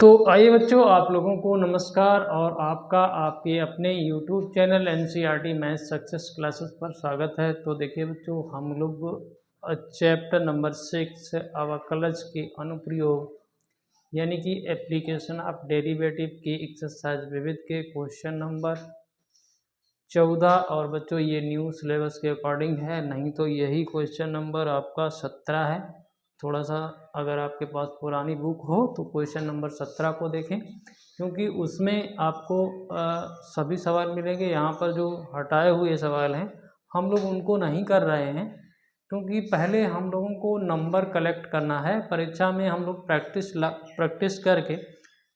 तो आइए बच्चों, आप लोगों को नमस्कार और आपका आपके अपने YouTube channel NCERT maths success classes पर स्वागत है। तो देखिए बच्चों, हम लोग चैप्टर नंबर 6 अवकलज के अनुप्रयोग यानी कि एप्लीकेशन ऑफ डेरिवेटिव की एक्सरसाइज विविध के क्वेश्चन नंबर 14 और बच्चों ये न्यू सिलेबस के अकॉर्डिंग है, नहीं तो यही क्वेश्चन नंबर आपका 17 है। थोड़ा सा अगर आपके पास पुरानी बुक हो तो क्वेश्चन नंबर 17 को देखें, क्योंकि उसमें आपको सभी सवाल मिलेंगे। यहाँ पर जो हटाए हुए सवाल हैं हम लोग उनको नहीं कर रहे हैं, क्योंकि पहले हम लोगों को नंबर कलेक्ट करना है। परीक्षा में हम लोग प्रैक्टिस करके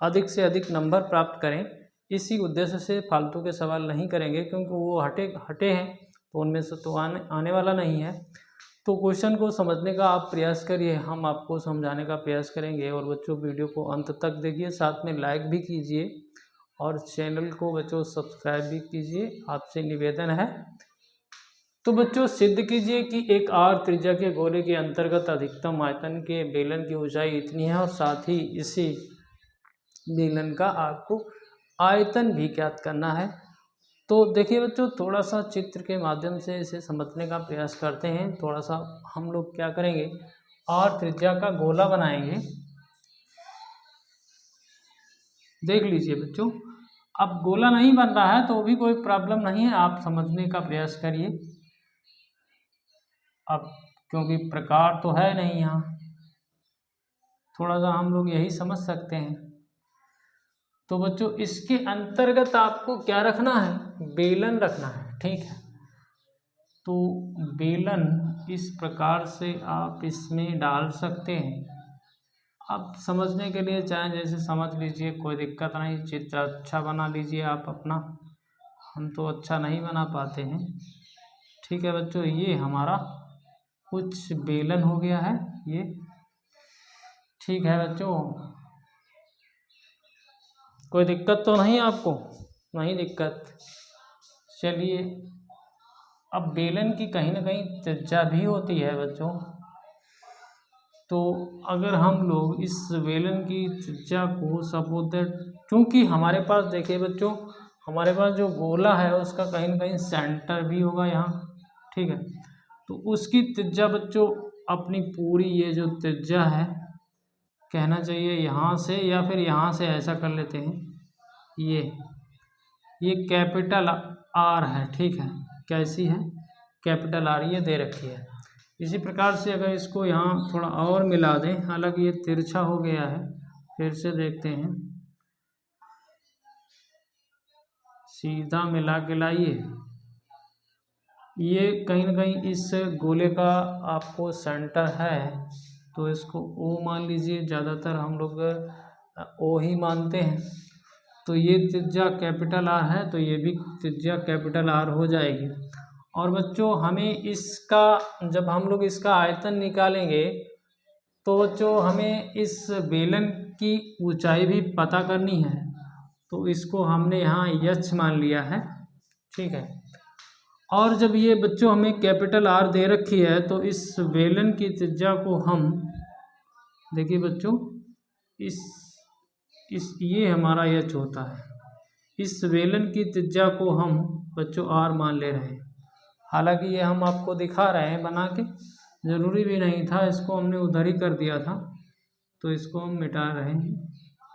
अधिक से अधिक नंबर प्राप्त करें, इसी उद्देश्य से फालतू के सवाल नहीं करेंगे, क्योंकि वो हटे हैं तो उनमें से तो आने वाला नहीं है। तो क्वेश्चन को समझने का आप प्रयास करिए, हम आपको समझाने का प्रयास करेंगे। और बच्चों वीडियो को अंत तक देखिए, साथ में लाइक भी कीजिए और चैनल को बच्चों सब्सक्राइब भी कीजिए, आपसे निवेदन है। तो बच्चों सिद्ध कीजिए कि एक आर त्रिज्या के गोले के अंतर्गत अधिकतम आयतन के बेलन की ऊंचाई इतनी है, और साथ ही इसी बेलन का आपको आयतन भी ज्ञात करना है। तो देखिए बच्चों, थोड़ा सा चित्र के माध्यम से इसे समझने का प्रयास करते हैं। थोड़ा सा हम लोग क्या करेंगे, आर त्रिज्या का गोला बनाएंगे। देख लीजिए बच्चों, अब गोला नहीं बन रहा है तो भी कोई प्रॉब्लम नहीं है, आप समझने का प्रयास करिए। अब क्योंकि प्रकार तो है नहीं यहाँ, थोड़ा सा हम लोग यही समझ सकते हैं। तो बच्चों इसके अंतर्गत आपको क्या रखना है, बेलन रखना है, ठीक है। तो बेलन इस प्रकार से आप इसमें डाल सकते हैं। अब समझने के लिए चाहे जैसे समझ लीजिए, कोई दिक्कत नहीं। चित्र अच्छा बना लीजिए आप अपना, हम तो अच्छा नहीं बना पाते हैं, ठीक है बच्चों। ये हमारा कुछ बेलन हो गया है ये, ठीक है बच्चों। कोई दिक्कत तो नहीं आपको, नहीं दिक्कत। चलिए, अब बेलन की कहीं ना कहीं त्रिज्या भी होती है बच्चों। तो अगर हम लोग इस बेलन की त्रिज्या को सपोज दैट, क्योंकि हमारे पास देखिए बच्चों, हमारे पास जो गोला है उसका कहीं ना कहीं सेंटर भी होगा यहाँ, ठीक है। तो उसकी त्रिज्या बच्चों अपनी पूरी, ये जो त्रिज्या है, कहना चाहिए यहाँ से या फिर यहाँ से, ऐसा कर लेते हैं। ये कैपिटल आर है, ठीक है। कैसी है, कैपिटल आर ये दे रखी है। इसी प्रकार से अगर इसको यहाँ थोड़ा और मिला दें, हालांकि ये तिरछा हो गया है, फिर से देखते हैं, सीधा मिला के लाइए। ये कहीं ना कहीं इस गोले का आपको सेंटर है, तो इसको ओ मान लीजिए। ज़्यादातर हम लोग ओ ही मानते हैं। तो ये त्रिज्या कैपिटल आर है, तो ये भी त्रिज्या कैपिटल आर हो जाएगी। और बच्चों हमें इसका, जब हम लोग इसका आयतन निकालेंगे तो बच्चों हमें इस बेलन की ऊंचाई भी पता करनी है। तो इसको हमने यहाँ एच मान लिया है, ठीक है। और जब ये बच्चों हमें कैपिटल आर दे रखी है, तो इस बेलन की त्रिज्या को हम, देखिए बच्चों, इस ये हमारा एच होता है। इस बेलन की त्रिज्या को हम बच्चों आर मान ले रहे हैं। हालांकि ये हम आपको दिखा रहे हैं बना के, ज़रूरी भी नहीं था, इसको हमने उधर ही कर दिया था, तो इसको हम मिटा रहे हैं,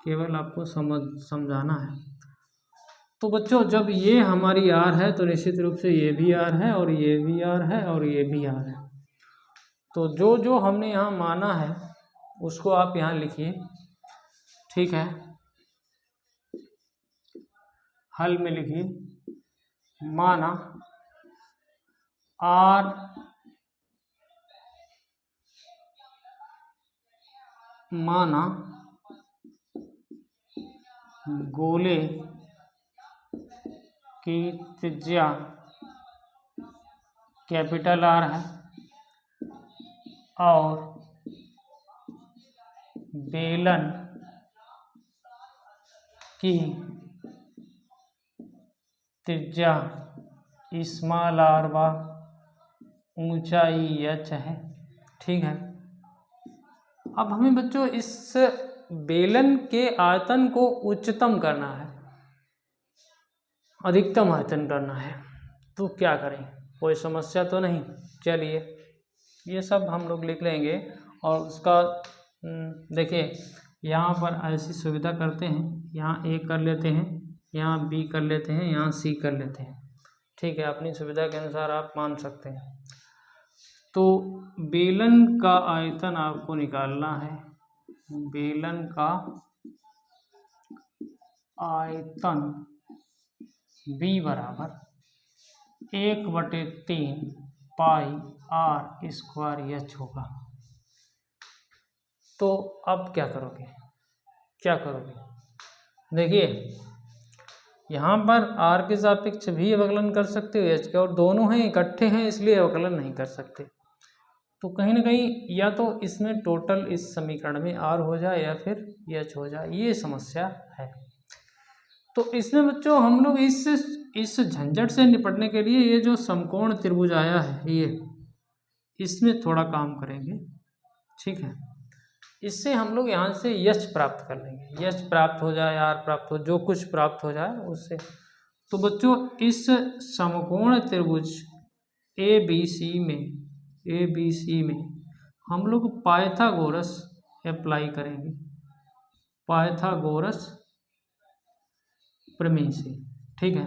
केवल आपको समझाना है। तो बच्चों जब ये हमारी आर है, तो निश्चित रूप से ये भी आर है, और ये भी आर है, और ये भी आर है। तो जो जो हमने यहाँ माना है उसको आप यहाँ लिखिए, ठीक है। हल में लिखिए, माना आर माना गोले की त्रिज्या कैपिटल आर है और बेलन की त्रिज्या स्मॉल आर व ऊंचाई एच है, ठीक है। अब हमें बच्चों इस बेलन के आयतन को उच्चतम करना है, अधिकतम आयतन करना है, तो क्या करें, कोई समस्या तो नहीं। चलिए ये सब हम लोग लिख लेंगे और उसका देखिए यहाँ पर ऐसी सुविधा करते हैं, यहाँ ए कर लेते हैं, यहाँ बी कर लेते हैं, यहाँ सी कर लेते हैं, ठीक है, अपनी सुविधा के अनुसार आप मान सकते हैं। तो बेलन का आयतन आपको निकालना है, बेलन का आयतन B बराबर 1/3 पाई r स्क्वायर h होगा। तो अब क्या करोगे, देखिए यहाँ पर r के सापेक्ष भी अवकलन कर सकते हो h का, और दोनों हैं इकट्ठे हैं इसलिए अवकलन नहीं कर सकते। तो कहीं ना कहीं या तो इसमें टोटल इस समीकरण में r हो जाए या फिर h हो जाए, ये समस्या है। तो इसमें बच्चों हम लोग इस झंझट से निपटने के लिए ये जो समकोण त्रिभुज आया है ये, इसमें थोड़ा काम करेंगे, ठीक है। इससे हम लोग यहाँ से यश प्राप्त कर लेंगे, यश प्राप्त हो जाए, आर प्राप्त हो, जो कुछ प्राप्त हो जाए उससे। तो बच्चों इस समकोण त्रिभुज ए बी सी में हम लोग पाइथागोरस अप्लाई करेंगे, पाइथागोरस प्रमेय से, ठीक है।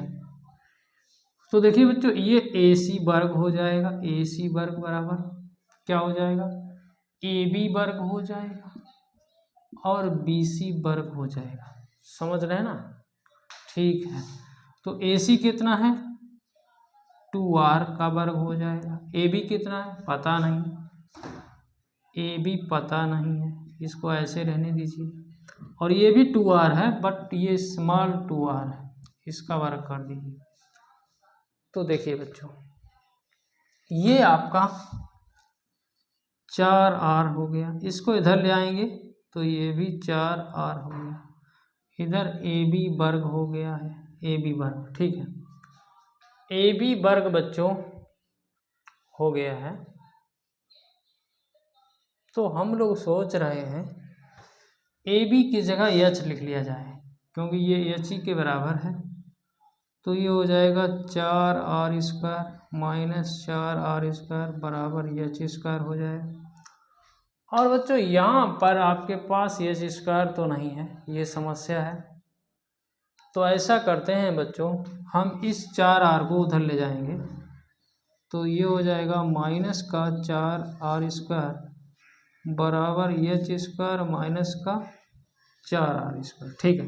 तो देखिए बच्चों ये ए सी वर्ग हो जाएगा, ए सी वर्ग बराबर क्या हो जाएगा, ए बी वर्ग हो जाएगा और बी सी वर्ग हो जाएगा, समझ रहे हैं ना, ठीक है। तो ए सी कितना है, 2r का वर्ग हो जाएगा, ए बी कितना है पता नहीं, ए बी पता नहीं है, इसको ऐसे रहने दीजिए, और ये भी 2r है बट ये स्मॉल 2r है, इसका वर्ग कर दीजिए। तो देखिए बच्चों ये आपका 4r हो गया, इसको इधर ले आएंगे तो ये भी 4r हो गया, इधर ए बी वर्ग हो गया है, ए बी वर्ग, ठीक है, ए बी वर्ग बच्चों हो गया है। तो हम लोग सोच रहे हैं ए बी की जगह एच लिख लिया जाए, क्योंकि ये एच ही के बराबर है। तो ये हो जाएगा 4r square minus 4r square बराबर एच स्क्वायर हो जाएगा। और बच्चों यहाँ पर आपके पास एच स्क्वायर तो नहीं है, ये समस्या है। तो ऐसा करते हैं बच्चों, हम इस 4r को उधर ले जाएंगे, तो ये हो जाएगा माइनस का 4r स्क्वायर बराबर एच स्क्वायर माइनस का 4r स्क्वायर, ठीक है।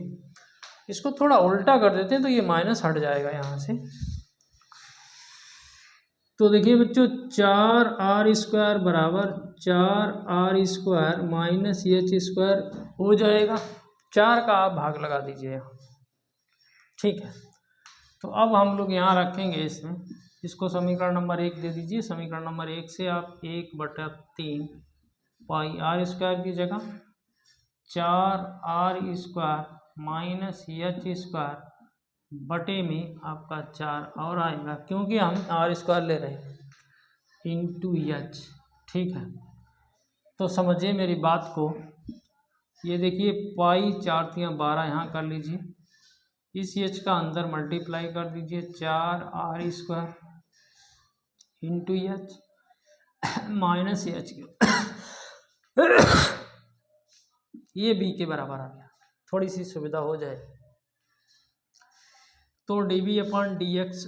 इसको थोड़ा उल्टा कर देते हैं तो ये माइनस हट जाएगा यहाँ से। तो देखिए बच्चों 4r स्क्वायर बराबर 4r square minus H square हो जाएगा, 4 का आप भाग लगा दीजिए यहाँ, ठीक है। तो अब हम लोग यहाँ रखेंगे इसमें, इसको समीकरण नंबर 1 दे दीजिए। समीकरण नंबर 1 से आप 1/3 पाई आर स्क्वायर की जगह 4r square minus H square बटे में आपका 4 और आएगा, क्योंकि हम आर स्क्वायर ले रहे हैं, इंटू एच, ठीक है। तो समझिए मेरी बात को, ये देखिए पाई 4 × 12 यहाँ कर लीजिए, इस एच का अंदर मल्टीप्लाई कर दीजिए, 4r square into H minus H ये बी के बराबर आ गया, थोड़ी सी सुविधा हो जाए तो dv/dx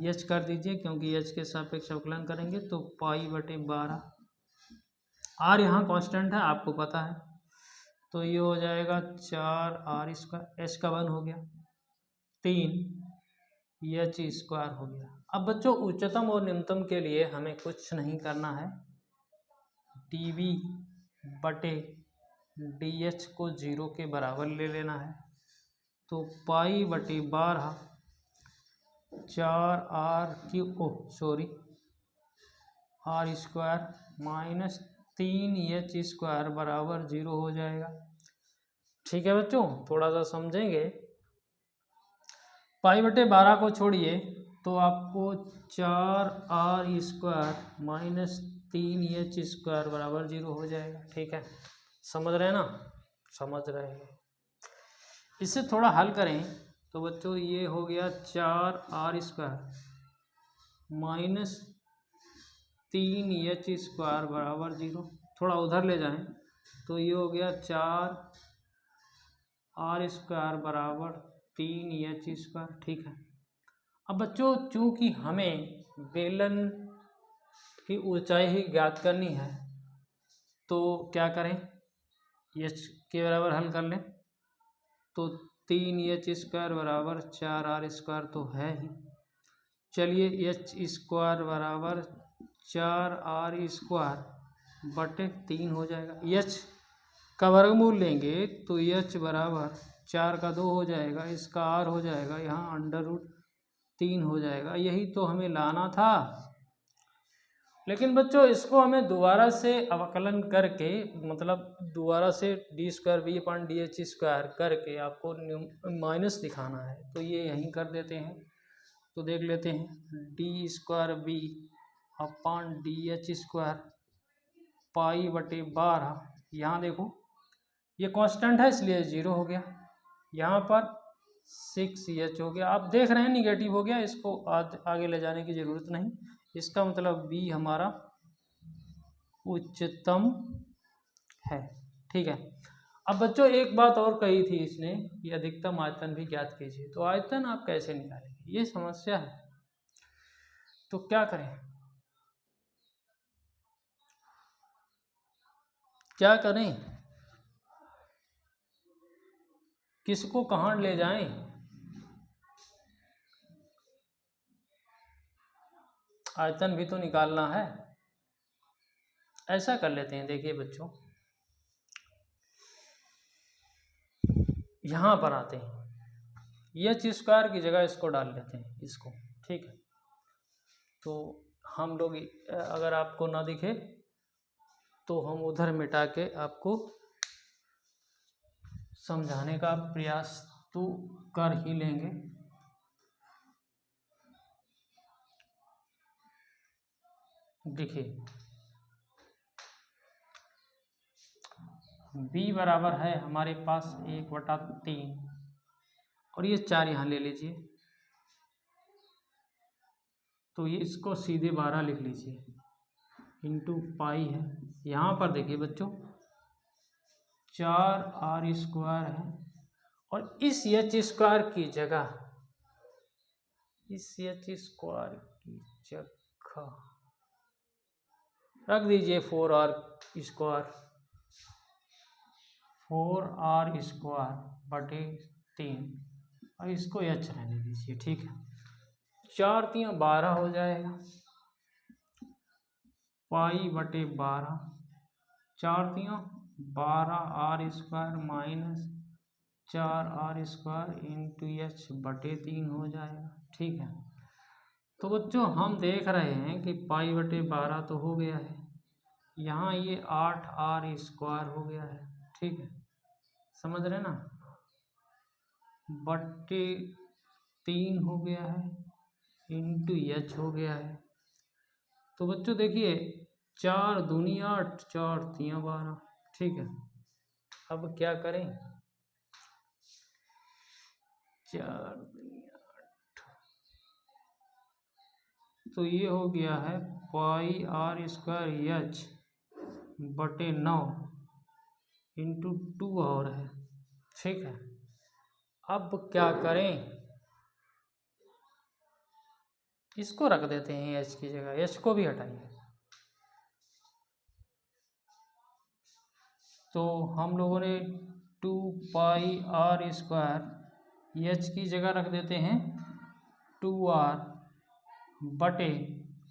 एच कर दीजिए, क्योंकि एच के सापेक्ष अवकलन करेंगे तो पाई/12, आर यहाँ कांस्टेंट है आपको पता है, तो ये हो जाएगा 4r स्क्वायर, एच का 1 हो गया, 3 एच स्क्वायर हो गया। अब बच्चों उच्चतम और निम्नतम के लिए हमें कुछ नहीं करना है, dv/dh को 0 के बराबर ले लेना है, तो पाई/12 r square minus 3h square बराबर 0 हो जाएगा, ठीक है बच्चों। थोड़ा सा समझेंगे, पाई/12 को छोड़िए तो आपको 4r square minus 3h square बराबर 0 हो जाएगा, ठीक है, समझ रहे हैं ना। समझ रहे हैं। इसे थोड़ा हल करें तो बच्चों ये हो गया 4r² माइनस 3h² बराबर 0। थोड़ा उधर ले जाएं तो ये हो गया 4r² बराबर 3h²। ठीक है। अब बच्चों चूंकि हमें बेलन की ऊंचाई ही ज्ञात करनी है तो क्या करें, h के बराबर हल कर लें तो 3h² बराबर 4r² तो है ही। चलिए h² बराबर 4r² बटे 3 हो जाएगा। h का वर्गमूल लेंगे तो h बराबर 4 का 2 हो जाएगा, इसका r हो जाएगा, यहाँ √3 हो जाएगा। यही तो हमें लाना था। लेकिन बच्चों इसको हमें दोबारा से अवकलन करके, मतलब दोबारा से d²v/dh² करके आपको माइनस दिखाना है तो ये यहीं कर देते हैं। तो देख लेते हैं d²v/dh² π/12। यहाँ देखो ये कांस्टेंट है इसलिए 0 हो गया, यहाँ पर 6h हो गया। आप देख रहे हैं निगेटिव हो गया, इसको आगे ले जाने की ज़रूरत नहीं। इसका मतलब b हमारा उच्चतम है। ठीक है। अब बच्चों एक बात और कही थी इसने कि अधिकतम आयतन भी ज्ञात कीजिए। तो आयतन आप कैसे निकालेंगे, ये समस्या है। तो क्या करें, क्या करें, किसको कहाँ ले जाएं? आयतन भी तो निकालना है। ऐसा कर लेते हैं, देखिए बच्चों यहाँ पर आते हैं, h² की जगह इसको डाल लेते हैं, इसको। ठीक है। तो हम लोग अगर आपको ना दिखे तो हम उधर मिटा के आपको समझाने का प्रयास तो कर ही लेंगे। देखिए b बराबर है हमारे पास 1/3 और ये 4 यहाँ ले लीजिए, तो ये इसको सीधे 12 लिख लीजिए इंटू पाई है। यहाँ पर देखिए बच्चों 4r² है और इस h² की जगह, इस h² की जगह रख दीजिए 4r², 4r² बटे 3 और इसको h रहने दीजिए। ठीक है। 4 × 3 = 12 हो जाएगा, π/12, 4 × 3 = 12r² minus 4r² into h बटे 3 हो जाएगा। ठीक है। तो बच्चों हम देख रहे हैं कि π/12 तो हो गया है, यहाँ ये 8r² हो गया है। ठीक है, समझ रहे ना, बटे 3 हो गया है इंटू h हो गया है। तो बच्चों देखिए 4 दूनी 8, 4 3 12। ठीक है। अब क्या करें, 4 दूनी 8, तो ये हो गया है πr² बटे 9 इंटू 2 और है। ठीक है। अब क्या करें, इसको रख देते हैं h की जगह, h को भी हटाइए। तो हम लोगों ने 2πr² h की जगह रख देते हैं 2r बटे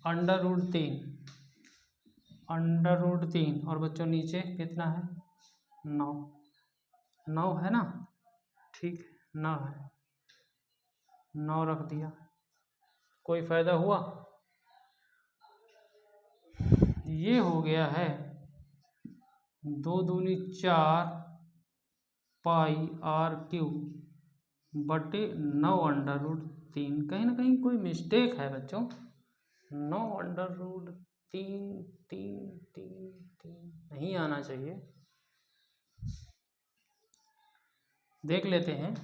√3 और बच्चों नीचे कितना है 9 है ना। ठीक है, 9 है, 9 रख दिया। कोई फायदा हुआ? ये हो गया है 2 दूनी 4 πr³ बटे 9 √3। कहीं ना कहीं कोई मिस्टेक है बच्चों, 9 √3 नहीं आना चाहिए। देख लेते हैं।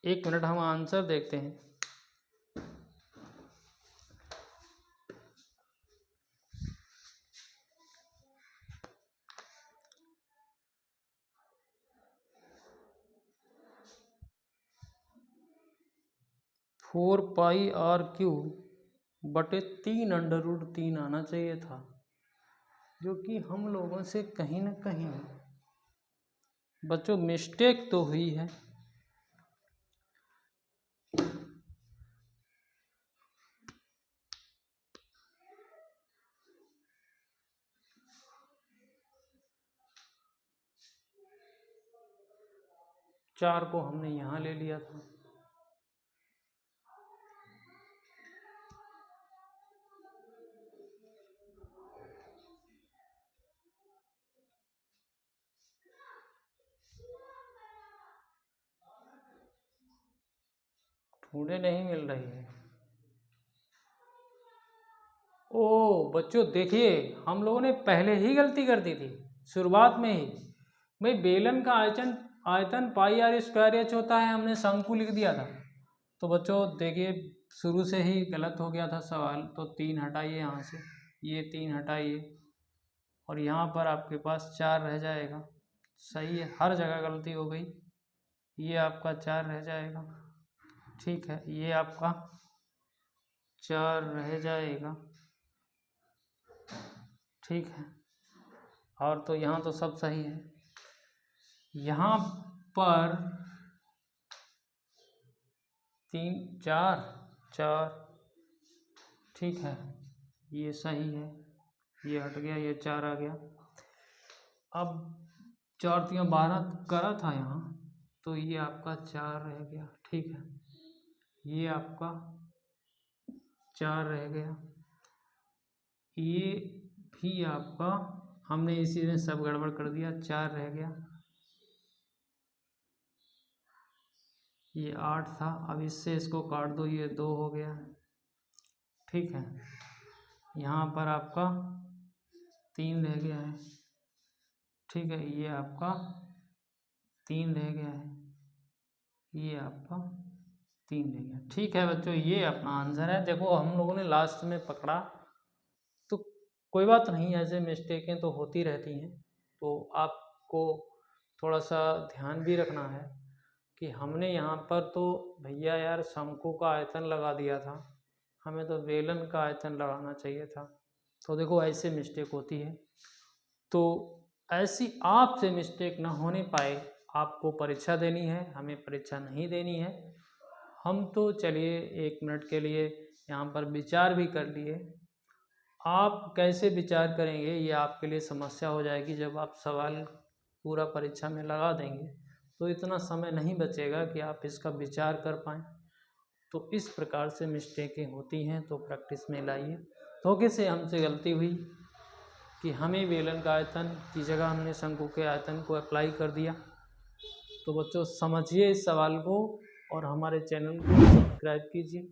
एक मिनट, हम आंसर देखते हैं। फोर पाई आर क्यू बटे 3√3 आना चाहिए था, जो कि हम लोगों से कहीं ना कहीं बच्चों मिस्टेक तो हुई है। चार को हमने यहाँ ले लिया था। ढूंढे नहीं मिल रही है। ओ बच्चों देखिए, हम लोगों ने पहले ही गलती कर दी थी शुरुआत में ही। भाई बेलन का आयतन आयतन पाई आर स्क्वायर एच होता है, हमने शंकु लिख दिया था। तो बच्चों देखिए, शुरू से ही गलत हो गया था सवाल। तो 3 हटाइए यहाँ से, ये 3 हटाइए, और यहाँ पर आपके पास 4 रह जाएगा। सही है, हर जगह गलती हो गई। ये आपका 4 रह जाएगा। ठीक है, ये आपका 4 रह जाएगा। ठीक है, और तो यहाँ तो सब सही है। यहाँ पर 3 4 4, ठीक है, ये सही है। ये हट गया, ये 4 आ गया। अब 4 3 12 करा था यहाँ, तो ये आपका 4 रह गया। ठीक है, ये आपका 4 रह गया। ये भी आपका, हमने इसी में सब गड़बड़ कर दिया, 4 रह गया। ये 8 था, अब इससे इसको काट दो, ये 2 हो गया। ठीक है, यहाँ पर आपका 3 रह गया है। ठीक है, ये आपका 3 रह गया है, ये आपका 3 रह गया। ठीक है बच्चों, ये अपना आंसर है। देखो हम लोगों ने लास्ट में पकड़ा, तो कोई बात नहीं, ऐसे मिस्टेकें तो होती रहती हैं। तो आपको थोड़ा सा ध्यान भी रखना है कि हमने यहाँ पर तो भैया यार शंकु का आयतन लगा दिया था, हमें तो बेलन का आयतन लगाना चाहिए था। तो देखो ऐसे मिस्टेक होती है। तो ऐसी आपसे मिस्टेक ना होने पाए, आपको परीक्षा देनी है, हमें परीक्षा नहीं देनी है। हम तो चलिए 1 मिनट के लिए यहाँ पर विचार भी कर लिए। आप कैसे विचार करेंगे ये आपके लिए समस्या हो जाएगी। जब आप सवाल पूरा परीक्षा में लगा देंगे तो इतना समय नहीं बचेगा कि आप इसका विचार कर पाएँ। तो इस प्रकार से मिस्टेकें होती हैं, तो प्रैक्टिस में लाइए। धोखे से हमसे गलती हुई कि हमें बेलन का आयतन की जगह हमने शंकु के आयतन को अप्लाई कर दिया। तो बच्चों समझिए इस सवाल को, और हमारे चैनल को सब्सक्राइब कीजिए,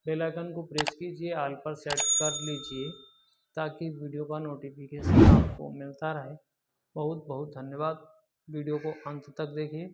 बेल आइकन को प्रेस कीजिए, ऑल पर सेट कर लीजिए, ताकि वीडियो का नोटिफिकेशन आपको मिलता रहे। बहुत बहुत धन्यवाद। वीडियो को अंत तक देखिए।